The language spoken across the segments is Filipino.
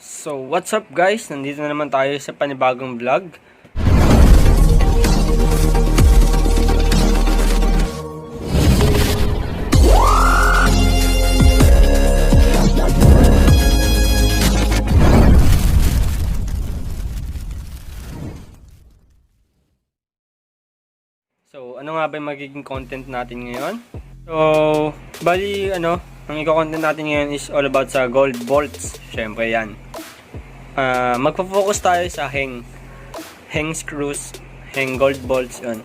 So, what's up guys? Nandito na naman tayo sa panibagong vlog. So, ano nga ba yung magiging content natin ngayon? So, bali, ang i-content natin ngayon is all about sa gold bolts. Syempre yan. Magpo-focus tayo sa Heng screws, Heng gold bolts yun.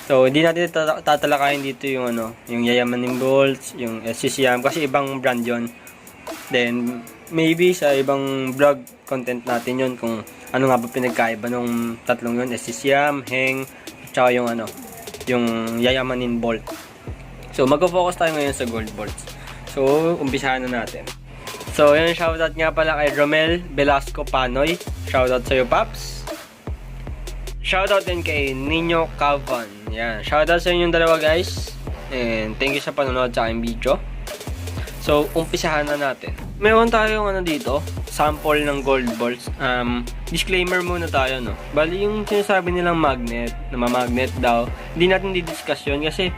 So, hindi natin tatalakayin dito yung yung yayamaning bolts, yung SCCM kasi ibang brand yon. Then, maybe sa ibang vlog content natin yon kung ano nga ba pinagkaiba nung tatlong yun, SCCM, Heng, tsaka yung yung yayamanin bolt. So, magpo-focus tayo ngayon sa gold bolts. So, umpisahan na natin. So, yun, shoutout nga pala kay Romel Velasco Panoy. Shoutout sa'yo, Paps. Shoutout din kay Nino Cavan. Yan, shoutout sa inyong dalawa, guys. And thank you sa panonood sa aking video. So, umpisahan na natin. Meron tayong dito, sample ng gold bolts. Disclaimer muna tayo, no? Bali, yung sinasabi nilang magnet, na mamagnet daw, hindi natin didiscuss yun kasi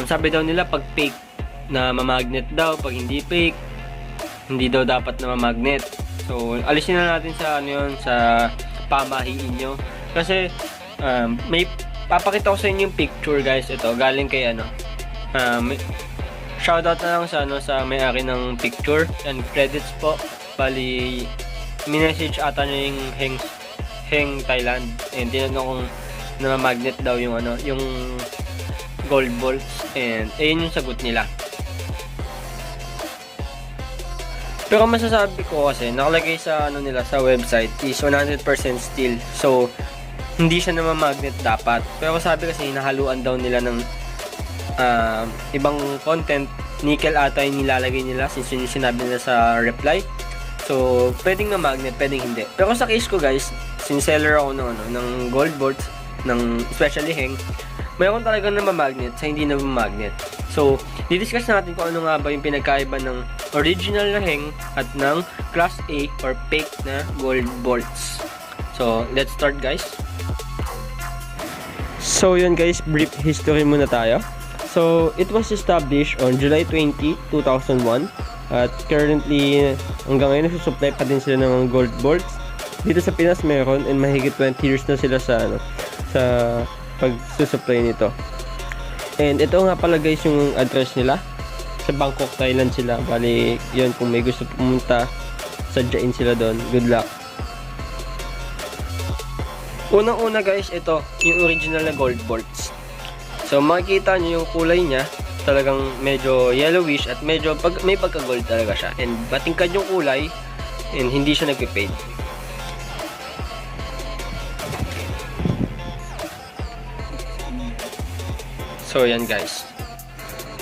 sabi daw nila pag fake na mamagnet daw, pag hindi fake, hindi daw dapat na mamagnet. So, alisin na natin sa sa pamahiin nyo. Kasi, may papakita ko sa inyo yung picture, guys. Ito, galing kay shoutout na lang sa may-ari ng picture. And credits po. Bali, minessage ata niya yung Heng Thailand. And tinanong kung namamagnet daw yung yung gold bolts. And ayun yung sagot nila. Pero masasabi ko kasi, nakalagay sa nila sa website is 100% steel. So, hindi siya namamagnet dapat. Pero sabi kasi, nahaluan daw nila ng ibang content. Nickel ata yung nilalagay nila since yung sinabi nila sa reply. So, pwedeng mamagnet, pwedeng hindi. Pero sa case ko guys, since seller ako ng gold bolts, especially Heng, mayroon talagang namamagnet sa hindi namamagnet. So, didiscuss natin kung ano nga ba yung pinagkaiba ng original na Heng at ng Class A or fake na gold bolts. So, let's start guys. So, yun guys, brief history muna tayo. So, it was established on July 20, 2001 at currently hanggang ngayon nagsusupply pa din sila ng gold bolts. Dito sa Pinas meron and mahigit 20 years na sila sa sa pagsusupply nito. And ito nga pala guys yung address nila. Sa Bangkok, Thailand sila. Bali, yun, kung may gusto pumunta, sadyain sila doon. Good luck. Unang-una guys, ito, yung original na gold bolts. So, makikita nyo yung kulay niya, talagang medyo yellowish at medyo may pagka-gold talaga siya. And matingkad yung kulay, and hindi siya nagpe-fade. So, yan guys.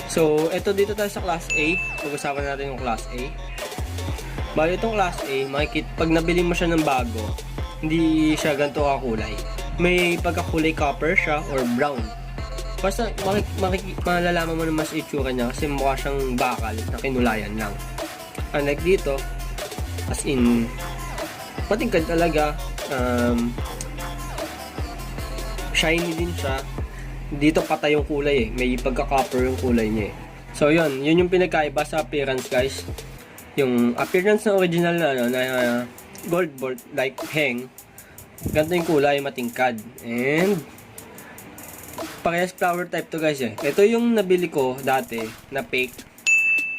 So, ito dito tayo sa Class A. Pag-usapan natin yung Class A. Bali, itong Class A, makikita, pag nabili mo siya ng bago, hindi siya ganito kakulay. May pagkakulay copper siya or brown. Basta, malalaman mo na mas itsura niya kasi mukha siyang bakal na kinulayan lang. Unlike dito, as in, matingkad talaga, shiny din siya. Dito patay yung kulay may pagka-copper yung kulay niya So yun yung pinagkaiba sa appearance guys. Yung appearance ng original na gold bolt like Heng, ganito yung kulay, matingkad. And parehas flower type to guys Ito yung nabili ko dati na fake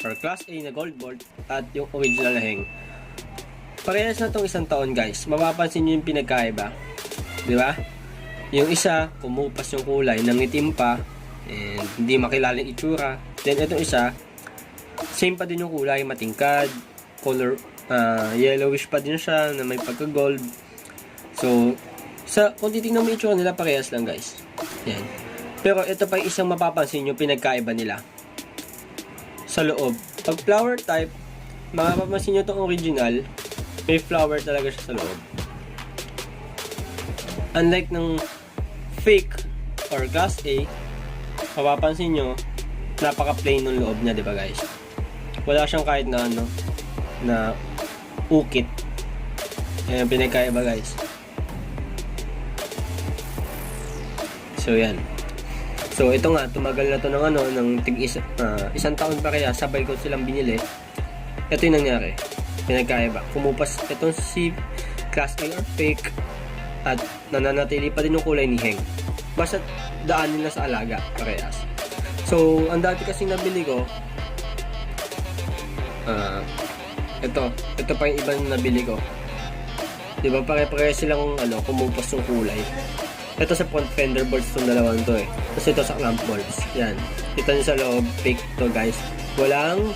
or Class A na gold bolt at yung original na Heng. Parehas na tong isang taon guys. Mapapansin nyo yung pinagkaiba, di ba? Yung isa, kumupas yung kulay, nangitim pa, and hindi makilala yung itsura. Then, itong isa, same pa din yung kulay, matingkad, color, yellowish pa din siya, na may pagka-gold. So, kung titignan mo yung itsura nila, parehas lang guys. Yan. Pero, ito pa yung isang mapapansin yung pinagkaiba nila. Sa loob. Pag flower type, mapapansin nyo itong original, may flower talaga siya sa loob. Unlike ng fake or Class A, mapapansin nyo, napaka-plain ng loob niya, di ba guys? Wala siyang kahit na ukit. Yan ang pinagkaiba guys. So yan. So ito nga, tumagal na to ng ng isang taon pa kaya sabay ko silang binili. Ito yung nangyari. Pinagkaiba. Kumupas itong si Class A or fake at nananatili pa din yung kulay ni Heng. Basta daan nila sa alaga parehas. So ang dati kasi nabili ko ito pa yung iba na nabili ko. Diba pare-pareha silang kumupas yung kulay. Ito sa front fender bolts itong dalawang to eh. Tapos ito sa clamp bolts. Yan. Ito nyo sa loob. Fake to guys. Walang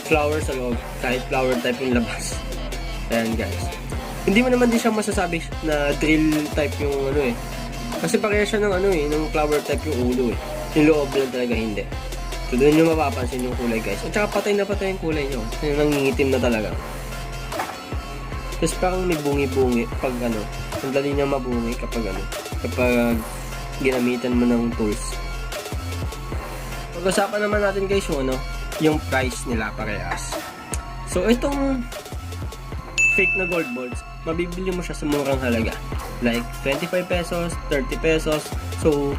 flower sa loob. Kahit flower type yung labas. Ayan guys. Hindi mo naman din siya masasabi na drill type yung Kasi pareha siya ng ng flower type yung ulo eh. Yung loob lang talaga hindi. So doon nyo mapapansin yung kulay guys. At saka patay na patay yung kulay nyo. Yung nangingitim na talaga. Tapos parang may bungi-bungi pag ang dali niya mabungi kapag kapag ginamitan mo ng tools. Pag-usapan naman natin guys yung price nila parehas. So itong fake na gold bolts, mabibili mo siya sa murang halaga. Like 25 pesos, 30 pesos. So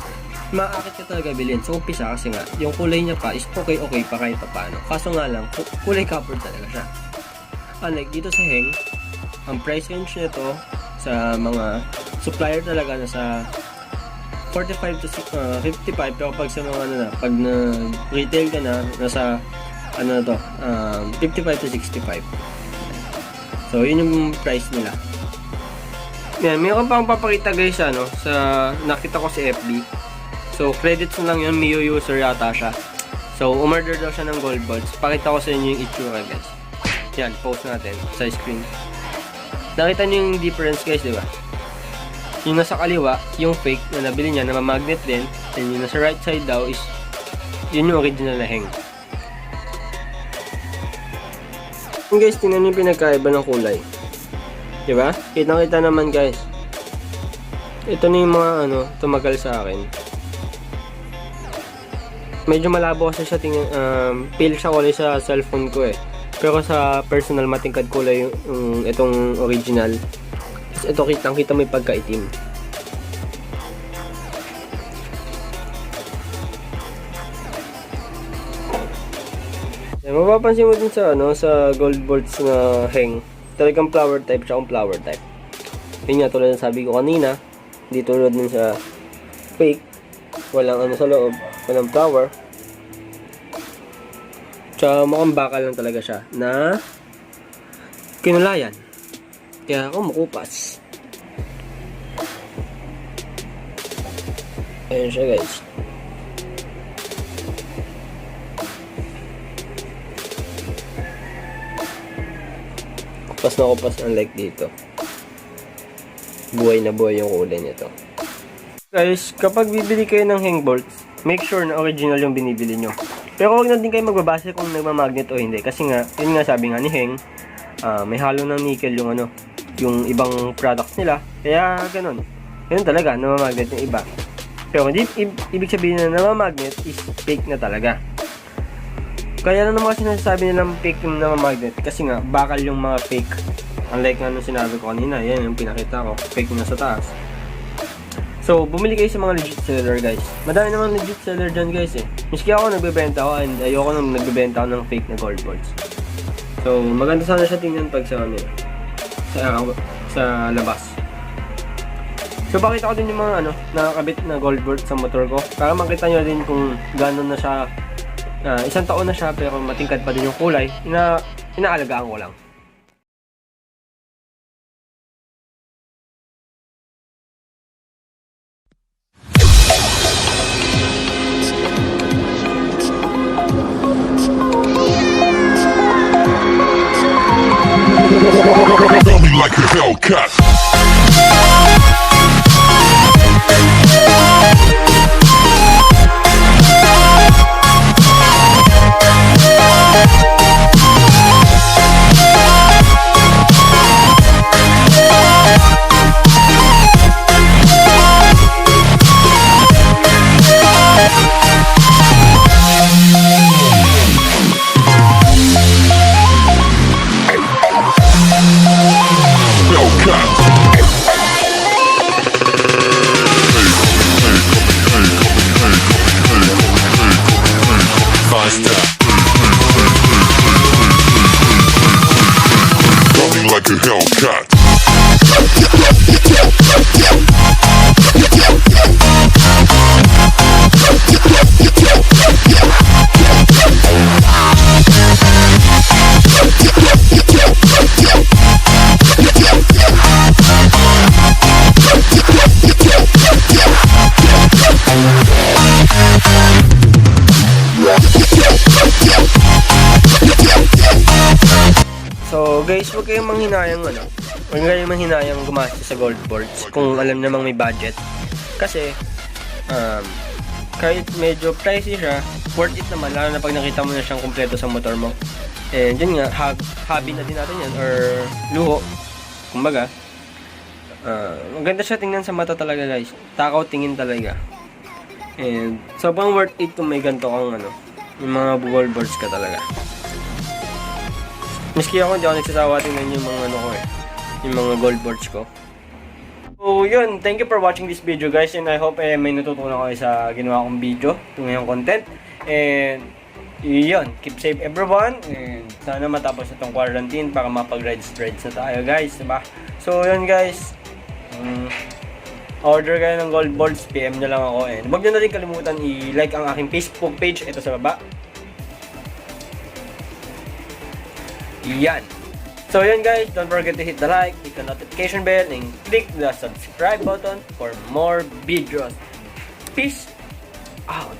maakit ka talaga bilhin. So umpisa kasi nga, yung kulay niya pa is okay pa kahit paano. Kaso nga lang, kulay copper talaga siya. Unlike dito sa Heng, ang price range nito sa mga supplier talaga nasa 45 to 55, pero pag sa mga pag na retail ka na nasa 55 to 65. So yun yung price nila. Yan, mayroon pang papakita guys sa nakita ko sa FB. So credits na lang yun, Mio user yata siya. So umorder daw siya ng gold bolts. Pakita ko sa inyo yung itsura guys. Yan, post natin sa screen. Nakita niyo yung difference guys, di ba? Yung nasa kaliwa, yung fake na nabili niya na magnet din, and yung nasa right side daw is yun yung original na Heng. Yung guys, tingnan niyo yung pinagkaiba ng kulay. Di ba? Kita-kita naman guys. Ito na yung mga tumagal sa akin. Medyo malabo kasi siya pale siya kulay sa cellphone ko eh. Pero sa personal matingkad kulay yung itong original. Ito kitang-kita may pagkaitim. Yan, mapapansin mo din sa gold bolts na Heng. Talagang flower type siya kung flower type. Yun nga tulad ng sabi ko kanina, hindi tulad din sa fake. Walang sa loob, walang flower. Tsaka mukhang bakal lang talaga siya na kinulayan. Kaya ako makupas. Ayan siya guys. Kupas na kupas unlike dito. Buhay na buhay yung kulay nito. Guys, kapag bibili kayo ng Heng bolts, make sure na original yung binibili nyo. Pero huwag na din kayo magbabase kung nagmamagnet o hindi. Kasi nga, yun nga sabi nga ni Heng, may halo ng nickel yung yung ibang products nila. Kaya ganun. Ganun talaga, namamagnet yung iba. Pero hindi ibig sabihin na namamagnet is fake na talaga. Kaya na naman kasi nasasabi nilang fake yung namamagnet. Kasi nga, bakal yung mga fake. Unlike nga nung sinabi ko kanina, yan yung pinakita ko. Fake na sa taas. So, bumili kayo sa mga legit seller guys. Madami namang legit seller dyan guys eh. Miski ako nagbebenta ako and ayoko nang nagbebenta ako ng fake na gold bolts. So, maganda sana siya tingnan pag sa labas. So, pakita ko din yung mga nakakabit na gold bolt sa motor ko. Para makita nyo din kung gano'n na siya. Isang taon na siya pero matingkad pa din yung kulay. Inaalagaan ko lang. Tell me like a Hellcat. like a Hellcat. So guys, huwag kayong manghinayang huwag kayong manghinayang gumastos sa gold boards kung alam namang may budget. Kasi kahit medyo pricey siya, worth it naman, lalo na pag nakita mo na siyang kumpleto sa motor mo. And yun nga, hobby na din natin yan, or luho, kumbaga. Maganda siya tingnan sa mata talaga guys, takaw tingin talaga. And sobrang worth it kung may ganito kang yung mga gold boards ka talaga. Miski ako, hindi ako nagsasawa tingnan yung mga yung mga gold boards ko. So yun, thank you for watching this video guys, and I hope may natutunan kayo sa ginawa kong video, itong ngayong content. And yun, keep safe everyone, and sana matapos itong quarantine para mapag-rides na tayo guys, diba? So yun guys, order kayo ng gold boards, PM nyo lang ako, and huwag nyo na rin kalimutan i-like ang aking Facebook page, ito sa baba. Yan. So yun guys, don't forget to hit the like, hit the notification bell, and click the subscribe button for more videos. Peace out.